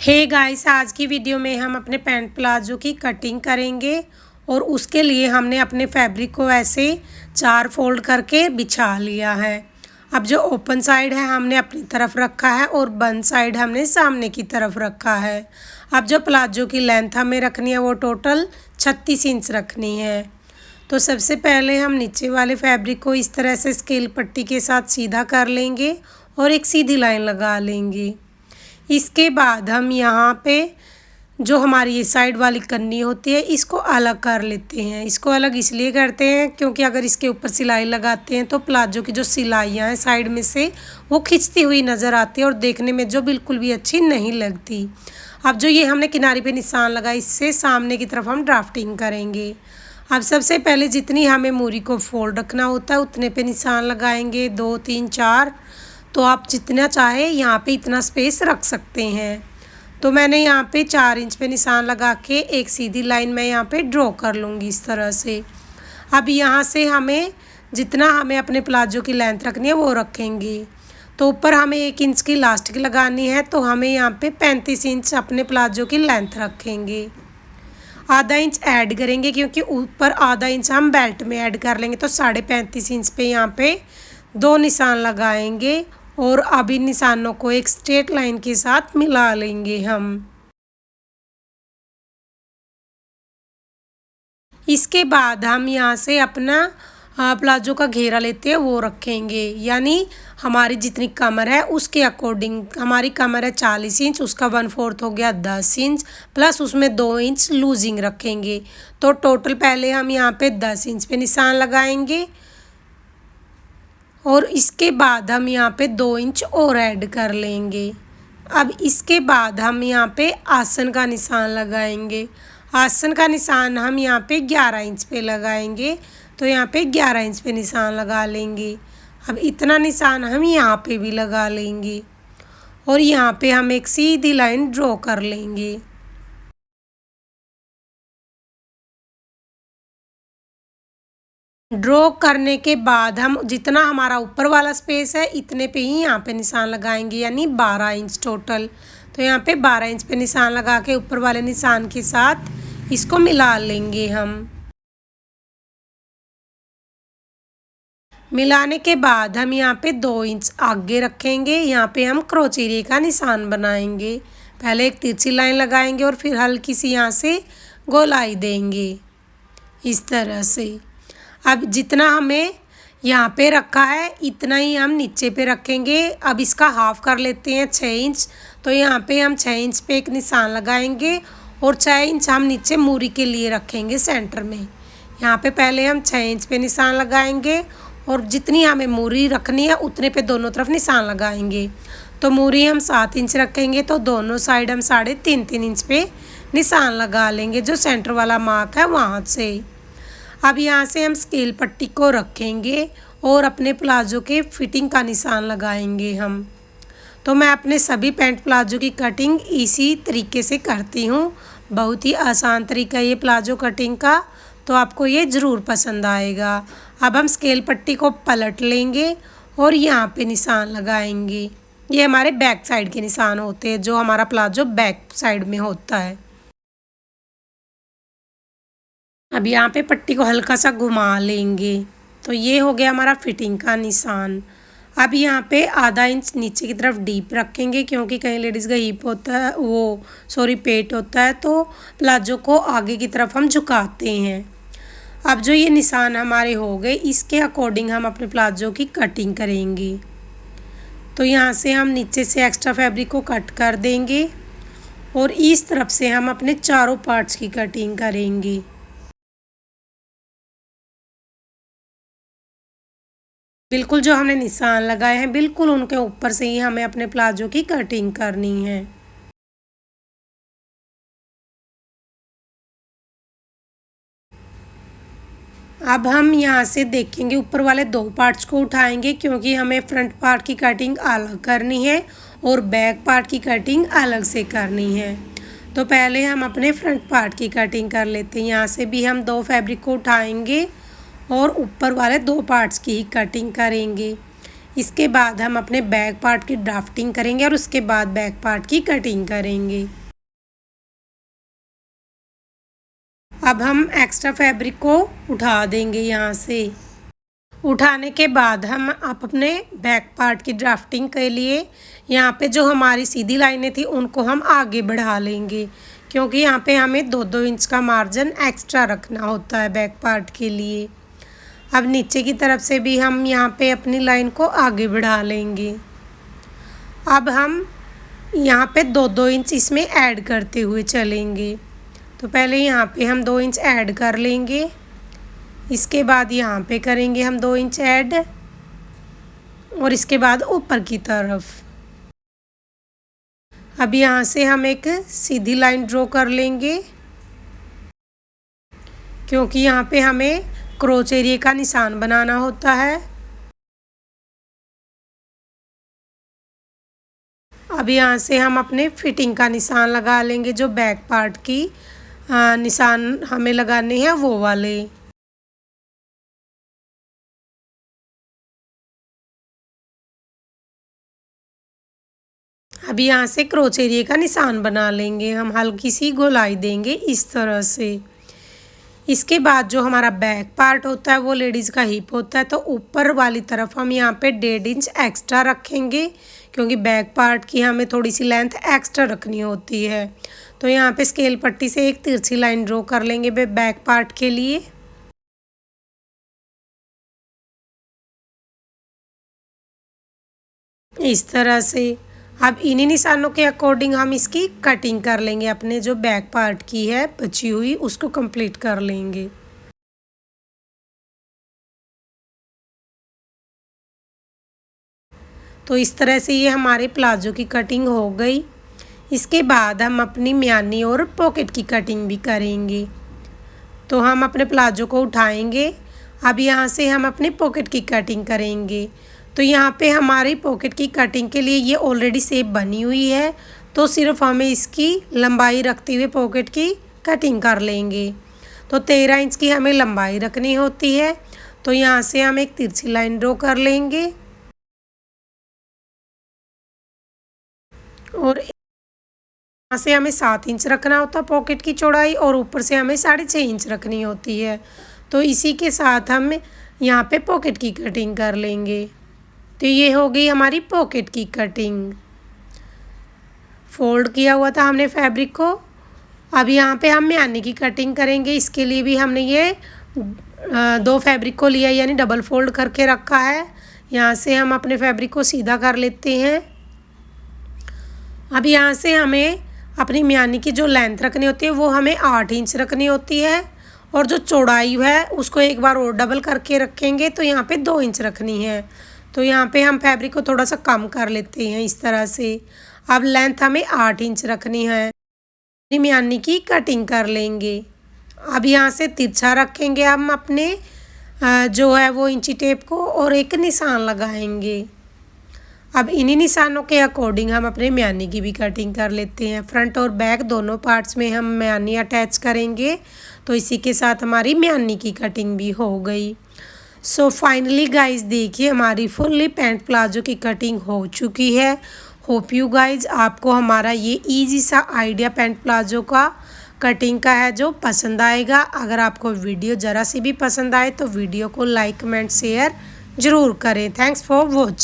Hey guys, आज की video में हम अपने पैंट प्लाजो की कटिंग करेंगे और उसके लिए हमने अपने फैब्रिक को ऐसे 4 फोल्ड करके बिछा लिया है। अब जो ओपन साइड है हमने अपनी तरफ रखा है और बंद साइड हमने सामने की तरफ रखा है। अब जो प्लाजो की लेंथ हमें रखनी है वो टोटल 36 इंच रखनी है। तो सबसे पहले हम नीचे वाले फैब्रिक को इस तरह से स्केल पट्टी के साथ सीधा कर लेंगे और एक सीधी लाइन लगा लेंगे। इसके बाद हम यहाँ पे जो हमारी ये साइड वाली कन्नी होती है इसको अलग कर लेते हैं। इसको अलग इसलिए करते हैं क्योंकि अगर इसके ऊपर सिलाई लगाते हैं तो प्लाजो की जो सिलाइयाँ हैं साइड में से वो खिंचती हुई नज़र आती है और देखने में जो बिल्कुल भी अच्छी नहीं लगती। अब जो ये हमने किनारे पे निशान लगाया इससे सामने की तरफ हम ड्राफ्टिंग करेंगे। अब सबसे पहले जितनी हमें मूरी को फोल्ड रखना होता है उतने पे निशान लगाएंगे, 2 3 4। तो आप जितना चाहे यहाँ पे इतना स्पेस रख सकते हैं। तो मैंने यहाँ पे 4 इंच पे निशान लगा के एक सीधी लाइन मैं यहाँ पे ड्रॉ कर लूँगी इस तरह से। अब यहाँ से हमें जितना हमें अपने प्लाजो की लेंथ रखनी है वो रखेंगे। तो ऊपर हमें 1 इंच की इलास्टिक लगानी है तो हमें यहाँ पे 35 इंच अपने प्लाजो की लेंथ रखेंगे। आधा इंच ऐड करेंगे क्योंकि ऊपर आधा इंच हम बेल्ट में ऐड कर लेंगे। तो 35.5 इंच पे यहाँ पे 2 निशान लगाएंगे और अब इन निशानों को एक स्ट्रेट लाइन के साथ मिला लेंगे हम। इसके बाद हम यहाँ से अपना प्लाजो का घेरा लेते हैं वो रखेंगे, यानी हमारी जितनी कमर है उसके अकॉर्डिंग। हमारी कमर है 40 इंच, उसका 1/4 हो गया 10 इंच प्लस उसमें 2 इंच लूजिंग रखेंगे। तो टोटल पहले हम यहाँ पे 10 इंच पे निशान लगाएंगे और इसके बाद हम यहाँ पे 2 इंच और ऐड कर लेंगे। अब इसके बाद हम यहाँ पे आसन का निशान लगाएंगे। आसन का निशान हम यहाँ पे 11 इंच पे लगाएंगे। तो यहाँ पे 11 इंच पे निशान लगा लेंगे। अब इतना निशान हम यहाँ पे भी लगा लेंगे और यहाँ पे हम एक सीधी लाइन ड्रॉ कर लेंगे। ड्रॉ करने के बाद हम जितना हमारा ऊपर वाला स्पेस है इतने पे ही यहाँ पे निशान लगाएंगे, यानी 12 इंच टोटल। तो यहाँ पे 12 इंच पे निशान लगा के ऊपर वाले निशान के साथ इसको मिला लेंगे हम। मिलाने के बाद हम यहाँ पे 2 इंच आगे रखेंगे। यहाँ पे हम क्रोचेरिए का निशान बनाएंगे। पहले एक तिरछी लाइन लगाएंगे और फिर हल्की सी यहाँ से गोलाई देंगे इस तरह से। अब जितना हमें यहाँ पे रखा है इतना ही हम नीचे पे रखेंगे। अब इसका हाफ कर लेते हैं 6 इंच। तो यहाँ पे हम 6 इंच पे एक निशान लगाएंगे और 6 इंच हम नीचे मूरी के लिए रखेंगे सेंटर में। यहाँ पे पहले हम 6 इंच पे निशान लगाएंगे और जितनी हमें मूरी रखनी है उतने पे दोनों तरफ निशान लगाएंगे। तो मूरी हम 7 इंच रखेंगे तो दोनों साइड हम 3.5 इंच पे निशान लगा लेंगे जो सेंटर वाला मार्क है वहाँ से। अब यहाँ से हम स्केल पट्टी को रखेंगे और अपने प्लाजो के फिटिंग का निशान लगाएंगे हम। तो मैं अपने सभी पैंट प्लाजो की कटिंग इसी तरीके से करती हूँ। बहुत ही आसान तरीका है ये प्लाजो कटिंग का, तो आपको ये ज़रूर पसंद आएगा। अब हम स्केल पट्टी को पलट लेंगे और यहाँ पे निशान लगाएंगे। ये हमारे बैक साइड के निशान होते हैं, जो हमारा प्लाजो बैक साइड में होता है। अब यहाँ पे पट्टी को हल्का सा घुमा लेंगे। तो ये हो गया हमारा फिटिंग का निशान। अब यहाँ पे आधा इंच नीचे की तरफ डीप रखेंगे क्योंकि कई लेडीज़ का हिप होता है पेट होता है, तो प्लाजो को आगे की तरफ हम झुकाते हैं। अब जो ये निशान हमारे हो गए इसके अकॉर्डिंग हम अपने प्लाजो की कटिंग करेंगे। तो यहाँ से हम नीचे से एक्स्ट्रा फैब्रिक को कट कर देंगे और इस तरफ से हम अपने चारों पार्ट्स की कटिंग करेंगे। बिल्कुल जो हमने निशान लगाए हैं बिल्कुल उनके ऊपर से ही हमें अपने प्लाजो की कटिंग करनी है। अब हम यहाँ से देखेंगे ऊपर वाले 2 पार्ट्स को उठाएंगे क्योंकि हमें फ्रंट पार्ट की कटिंग अलग करनी है और बैक पार्ट की कटिंग अलग से करनी है। तो पहले हम अपने फ्रंट पार्ट की कटिंग कर लेते हैं। यहाँ से भी हम 2 फैब्रिक को उठाएंगे और ऊपर वाले 2 पार्ट्स की ही कटिंग करेंगे। इसके बाद हम अपने बैक पार्ट की ड्राफ्टिंग करेंगे और उसके बाद बैक पार्ट की कटिंग करेंगे। अब हम एक्स्ट्रा फैब्रिक को उठा देंगे यहाँ से। उठाने के बाद हम अपने बैक पार्ट की ड्राफ्टिंग के लिए यहाँ पे जो हमारी सीधी लाइनें थी उनको हम आगे बढ़ा लेंगे, क्योंकि यहाँ पे हमें 2-2 इंच का मार्जिन एक्स्ट्रा रखना होता है बैक पार्ट के लिए। अब नीचे की तरफ से भी हम यहाँ पे अपनी लाइन को आगे बढ़ा लेंगे। अब हम यहाँ पे 2-2 इंच इसमें ऐड करते हुए चलेंगे। तो पहले यहाँ पे हम 2 इंच ऐड कर लेंगे, इसके बाद यहाँ पे करेंगे हम 2 इंच ऐड और इसके बाद ऊपर की तरफ। अब यहाँ से हम एक सीधी लाइन ड्रॉ कर लेंगे, क्योंकि यहाँ पे हमें क्रोच एरिया का निशान बनाना होता है। अब यहाँ से हम अपने फिटिंग का निशान लगा लेंगे, जो बैक पार्ट की निशान हमें लगाने हैं वो वाले। अब यहाँ से क्रोच एरिया का निशान बना लेंगे, हम हल्की सी गोलाई देंगे इस तरह से। इसके बाद जो हमारा बैक पार्ट होता है वो लेडीज़ का हिप होता है, तो ऊपर वाली तरफ हम यहाँ पे 1.5 इंच एक्स्ट्रा रखेंगे, क्योंकि बैक पार्ट की हमें थोड़ी सी लेंथ एक्स्ट्रा रखनी होती है। तो यहाँ पे स्केल पट्टी से एक तिरछी लाइन ड्रॉ कर लेंगे बैक पार्ट के लिए। इस तरह से अब इन्हीं निशानों के अकॉर्डिंग हम इसकी कटिंग कर लेंगे, अपने जो बैक पार्ट की है बची हुई उसको कंप्लीट कर लेंगे। तो इस तरह से ये हमारे प्लाजो की कटिंग हो गई। इसके बाद हम अपनी म्यानी और पॉकेट की कटिंग भी करेंगे। तो हम अपने प्लाजो को उठाएंगे। अब यहाँ से हम अपने पॉकेट की कटिंग करेंगे। तो यहाँ पे हमारी पॉकेट की कटिंग के लिए ये ऑलरेडी शेप बनी हुई है, तो सिर्फ हमें इसकी लंबाई रखते हुए पॉकेट की कटिंग कर लेंगे। तो 13 इंच की हमें लंबाई रखनी होती है। तो यहाँ से हम एक तिरछी लाइन ड्रॉ कर लेंगे और यहाँ से हमें 7 इंच रखना होता है पॉकेट की चौड़ाई, और ऊपर से हमें 6.5 इंच रखनी होती है। तो इसी के साथ हम यहाँ पे पॉकेट की कटिंग कर लेंगे। तो ये हो गई हमारी पॉकेट की कटिंग। फोल्ड किया हुआ था हमने फैब्रिक को। अब यहाँ पे हम म्यानी की कटिंग करेंगे। इसके लिए भी हमने ये 2 फैब्रिक को लिया, यानी डबल फोल्ड करके रखा है। यहाँ से हम अपने फैब्रिक को सीधा कर लेते हैं। अब यहाँ से हमें अपनी म्यानी की जो लेंथ रखनी होती है वो हमें 8 इंच रखनी होती है, और जो चौड़ाई है उसको एक बार और डबल करके रखेंगे, तो यहाँ पे 2 इंच रखनी है। तो यहाँ पे हम फैब्रिक को थोड़ा सा कम कर लेते हैं इस तरह से। अब लेंथ हमें 8 इंच रखनी है। म्यानी की कटिंग कर लेंगे। अब यहाँ से तिरछा रखेंगे हम अपने जो है वो इंची टेप को, और एक निशान लगाएंगे। अब इन्हीं निशानों के अकॉर्डिंग हम अपने म्यानी की भी कटिंग कर लेते हैं। फ्रंट और बैक दोनों पार्ट्स में हम म्यानी अटैच करेंगे। तो इसी के साथ हमारी म्यानी की कटिंग भी हो गई। सो फाइनली गाइज देखिए हमारी फुल्ली पैंट प्लाजो की कटिंग हो चुकी है। होप यू गाइज आपको हमारा ये इजी सा आइडिया पैंट प्लाजो का कटिंग का है जो पसंद आएगा। अगर आपको वीडियो ज़रा सी भी पसंद आए तो वीडियो को लाइक कमेंट शेयर ज़रूर करें। Thanks for watching.